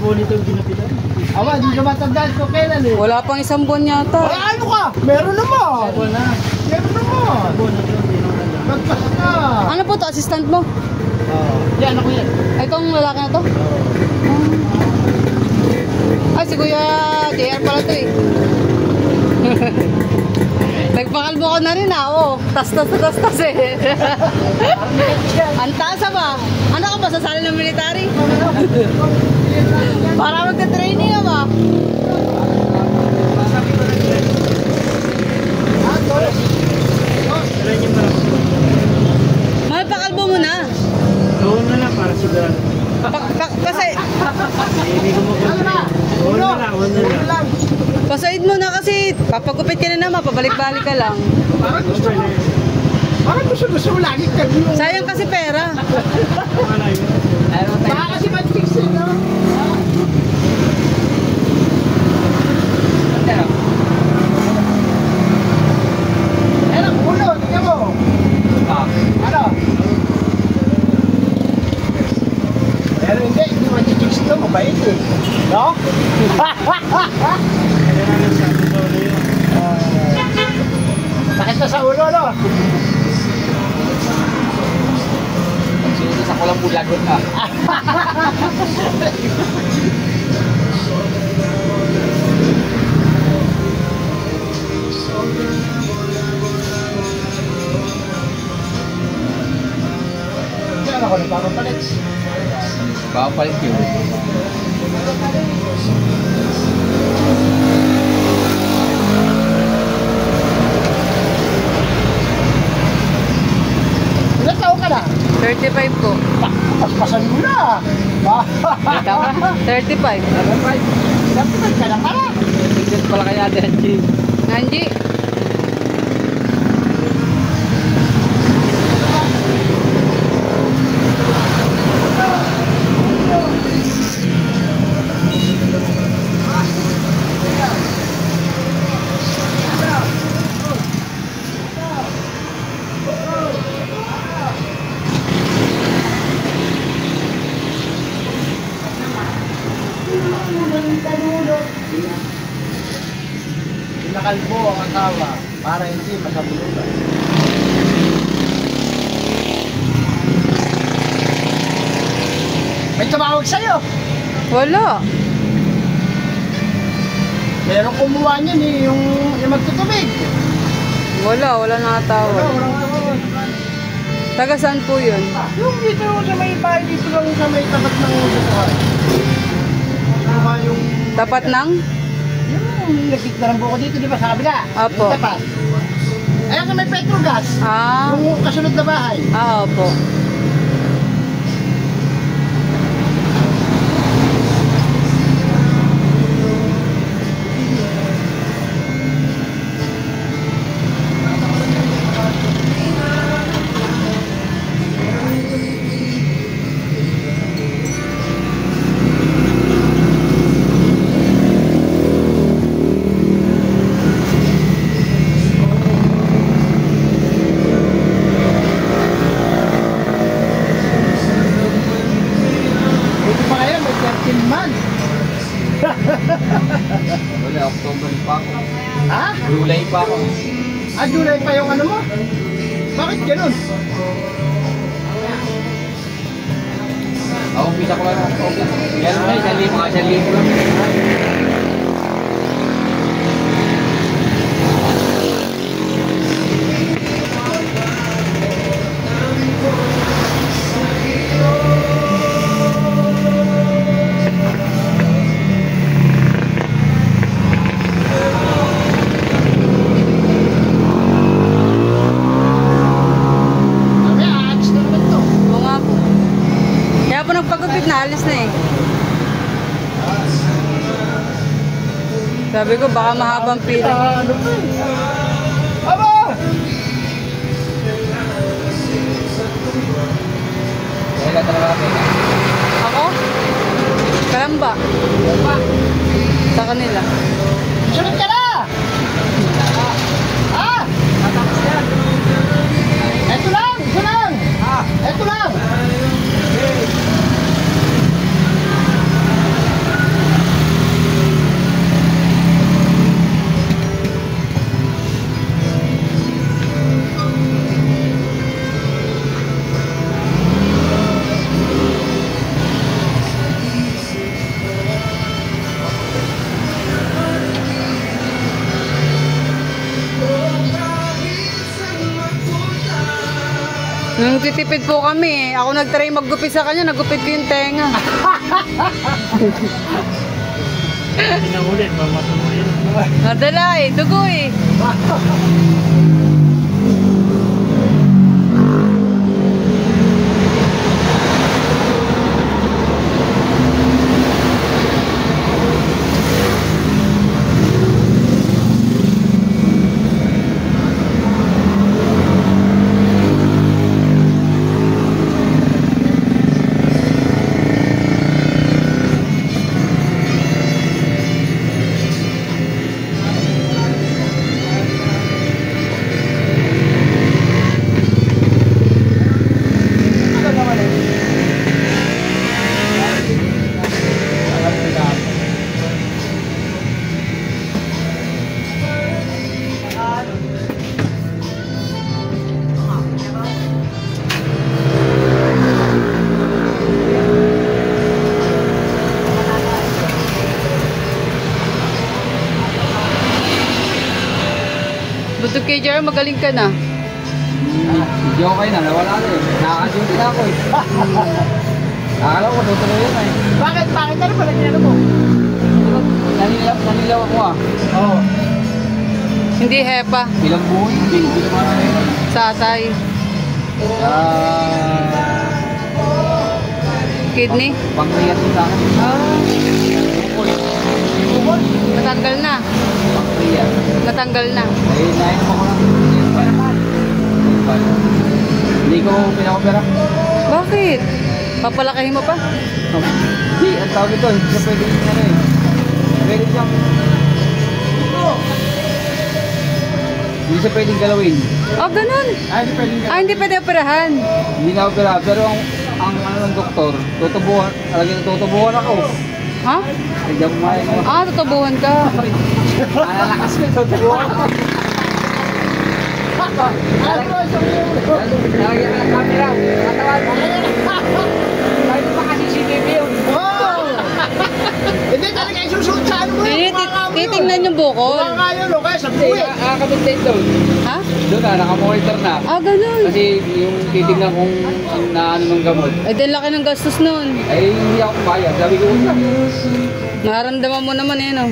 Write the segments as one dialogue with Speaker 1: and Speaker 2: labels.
Speaker 1: buwan ito yung ginapitan. Awa, di ka matandaan ko kailan eh.
Speaker 2: Wala pang isang buwan yata.
Speaker 1: Ay, ano ka? Meron naman. Buwan na. Meron naman. Buwan na yun, hindi naman. Magpas na.
Speaker 2: Ano po to, assistant mo?
Speaker 1: Yan, ako yan.
Speaker 2: Ay, itong lalaki na to? Ay, si Kuya JR pala to eh. Nagpakalbo ko na rin oh. Tas eh. Ang taas ba? Ano ka ba, sasali ng military? Para magka-training ka ba? Mahal, pakalbo mo na.
Speaker 1: Doon na lang para sigurado.
Speaker 2: Kasi
Speaker 1: Hindi ko magkakita. Wala lang.
Speaker 2: pasaid mo na kasi papagupit ka na naman, pabalik-balik ka lang.
Speaker 1: Parang gusto mo lagi kagyo.
Speaker 2: Sayang kasi pera.
Speaker 1: Baka kasi mag-fix eh, no? Ayan ang ulo, tingnan mo. Ano? Pero hindi mag-fix ito, mabait eh. No? Sakit na sa ulo, no?
Speaker 3: Sa kolam bulagot ka.
Speaker 1: Ano ko, nagpapapalit?
Speaker 3: Papalit yun.
Speaker 1: Ilan taon ka na?
Speaker 2: 35 po.
Speaker 1: Paspasan mo na.
Speaker 2: 35.
Speaker 1: Sabi ka na pala.
Speaker 3: Tignan pala kaya Denji.
Speaker 2: Nanji.
Speaker 1: Pinakalbo ang asawa para hindi masabulutan. May tumawag sa'yo.
Speaker 2: Wala.
Speaker 1: Meron kumuha niyan eh, yung magtutubig.
Speaker 2: Wala nakatawag.
Speaker 1: Walang tawag.
Speaker 2: Taga saan po yun?
Speaker 1: Yung dito sa may bahay, dito lang sa may tapat ng bukuhan. Yung
Speaker 2: Tapat ng?
Speaker 1: yung nagkita ng buko dito, di ba? Sa kabila.
Speaker 2: Apo.
Speaker 1: Yung tapat. Ayan sa may Petrogas.
Speaker 2: Ah.
Speaker 1: Yung kasunod na bahay.
Speaker 2: Opo.
Speaker 1: Buti pa kaya, may 13 months.
Speaker 3: Wala, October pa ako.
Speaker 1: Ha?
Speaker 3: July pa ako.
Speaker 1: July pa yung ano mo? Bakit ganun?
Speaker 3: Ako, pisa ko lang ng October. Yan mo na, mga 1,000 lang.
Speaker 2: Naalis na eh. Sabi ko baka mahabang pila.
Speaker 1: Ano ba eh? Aba!
Speaker 3: Wala talaga kami.
Speaker 2: Ako? Kalamba. Sa kanila.
Speaker 1: Sunod ka na! Ah! Eto lang! Ito lang! Eto lang!
Speaker 2: Nung titipid po kami, ako nag-try maggupit sa kanya, naggupit ko yung tenga.
Speaker 1: Pinakulit, mamatuloy.
Speaker 2: Nadala eh, dugo eh. Butog kay Jer, magaling ka na.
Speaker 3: Hindi ako kayo na, nawala na eh. Nakaka-duty na ako eh. Akala ko, tutuloy yun eh.
Speaker 1: Bakit? Bakit? Ano pala ginano mo?
Speaker 3: Nanilaw ako ah.
Speaker 1: Oo.
Speaker 2: Hindi hepa,
Speaker 3: Ilang buhay, hindi naman na yun.
Speaker 2: satay, kidney.
Speaker 3: Pancreas yung sa akin.
Speaker 2: Natanggal na.
Speaker 3: Pancreas.
Speaker 2: Natanggal na.
Speaker 3: Ay, nain mo ko lang. Hindi ko pinakopera.
Speaker 2: Bakit? Papalakihin mo pa?
Speaker 3: Hindi, ang tawag ito, hindi siya pwede yung ano eh. Pwede siyang... Hindi siya pwedeng galawin.
Speaker 2: Oh, ganun.
Speaker 1: Ay, hindi pwedeng
Speaker 2: Ah, hindi pwede operahan.
Speaker 3: Hindi na opera, pero ang ano ng doktor, tutubuhan, talagang tutubuhan ako.
Speaker 2: Ha?
Speaker 3: Tignan mo nga yun.
Speaker 2: Ah, tutubuhan ka.
Speaker 3: Alalakas ko, tutubuhan ako. Lalagyan ka ng camera. Katawan. Kahit pa kasi CCTV yun.
Speaker 1: Oh! Hindi talaga isusunod sa ano mo
Speaker 2: Hindi,
Speaker 1: yun. Kumakaw yun.
Speaker 2: titingnan yung bukol.
Speaker 1: Kumakaw yun, o kaya sa
Speaker 3: Hindi,
Speaker 1: buwi.
Speaker 3: nakakabit din doon.
Speaker 2: Ha?
Speaker 3: Doon na, nakamonitor na.
Speaker 2: Ah, ganun.
Speaker 3: Kasi yung titignan kung naano ng gamot.
Speaker 2: Ay, dahil laki ng gastos nun.
Speaker 3: Ay, hindi ako bayad. Sabi ko, wala.
Speaker 2: Nararamdaman mo naman eh, no?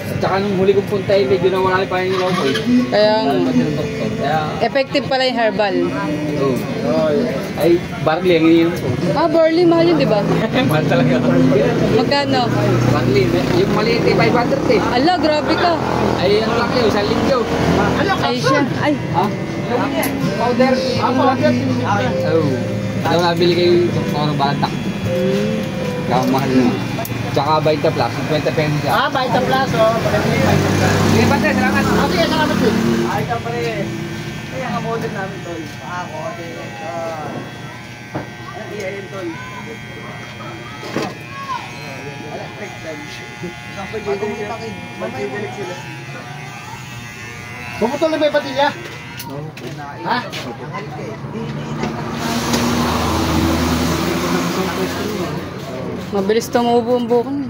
Speaker 3: At saka nung huli kong punta, medyo nawala yung pahingin ako eh.
Speaker 2: Kaya,
Speaker 3: Pati ng doktor. Kaya,
Speaker 2: effective pala yung herbal.
Speaker 3: ay, barley ang iniinom ko.
Speaker 2: Ah, barley, mahal yun, di ba?
Speaker 3: Mahal talaga.
Speaker 2: Magkano?
Speaker 3: Barley, yung maliit eh, 500 eh.
Speaker 2: Ala, grabe ka.
Speaker 3: Ay, ano lang yun, 1 linggo.
Speaker 1: Ano,
Speaker 2: Ay, siya. Ay,
Speaker 3: Ha? Powder.
Speaker 1: powder.
Speaker 3: Oo. Ito nabili kayo yung doktor Batak. Kaya mahal na. Tsaka Vita Plus, 50 pesos siya.
Speaker 1: Ah, Vita Plus, oh.
Speaker 3: Sige, Bante, salamat.
Speaker 1: Sige, salamat din.
Speaker 3: Ay, ito pala eh. Ay, ang model namin, Tol. Ako, okay. Iya yun, Tol. Electric time. Magbibilig sila.
Speaker 1: Bumutol na may patilya? Ha?
Speaker 2: mabilis tumubo ang buko niya.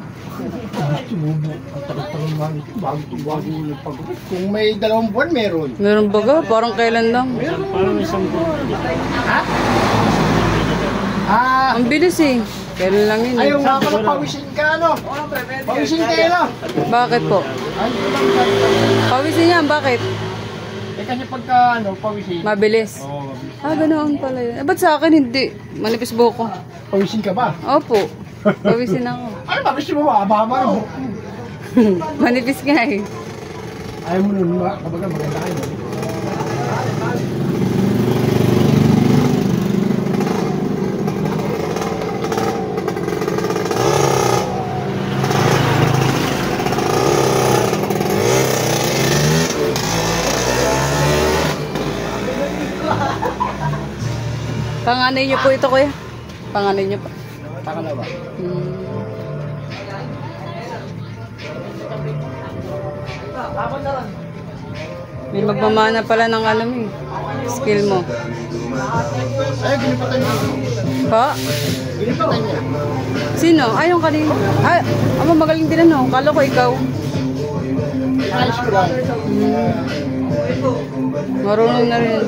Speaker 1: Sumubo. Ang tagal-tagal man ito. Bago yung pagkupit. Kung may 2 buwan, meron.
Speaker 2: Meron baga, parang kailan lang.
Speaker 1: Ha? Ah,
Speaker 2: Ang bilis eh. Kailan lang yun eh.
Speaker 1: ayaw nga pala pawisin ka, ano? Pawisin ka, ano?
Speaker 2: Bakit po?
Speaker 1: Ay, ito lang sabi.
Speaker 2: Pawisin niya, bakit?
Speaker 1: Eh, kasi pagka, ano, pawisin.
Speaker 2: Mabilis.
Speaker 1: Oo, mabilis.
Speaker 2: Ah, ganoon pala yun. Eh, ba't sa akin hindi? Manipis buko.
Speaker 1: Pawisin ka ba?
Speaker 2: Opo. Pawisin ako.
Speaker 1: Ay, pawisin mo ba? Ababa mo.
Speaker 2: Manipis nga eh.
Speaker 1: Ayaw mo nun, kabaga maganda kayo.
Speaker 2: Panganay niyo po ito, kuya. Panganay niyo pa.
Speaker 1: Pangalawa.
Speaker 2: May magmamana pala ng alam eh. Skill mo.
Speaker 1: Ay, ginipatan niya.
Speaker 2: Pa?
Speaker 1: Ginipatan niya.
Speaker 2: Sino? Ay, yung kanina. Ay, ama magaling din ano. Kala ko ikaw.
Speaker 1: Ayos ko lang.
Speaker 2: Marunong na rin.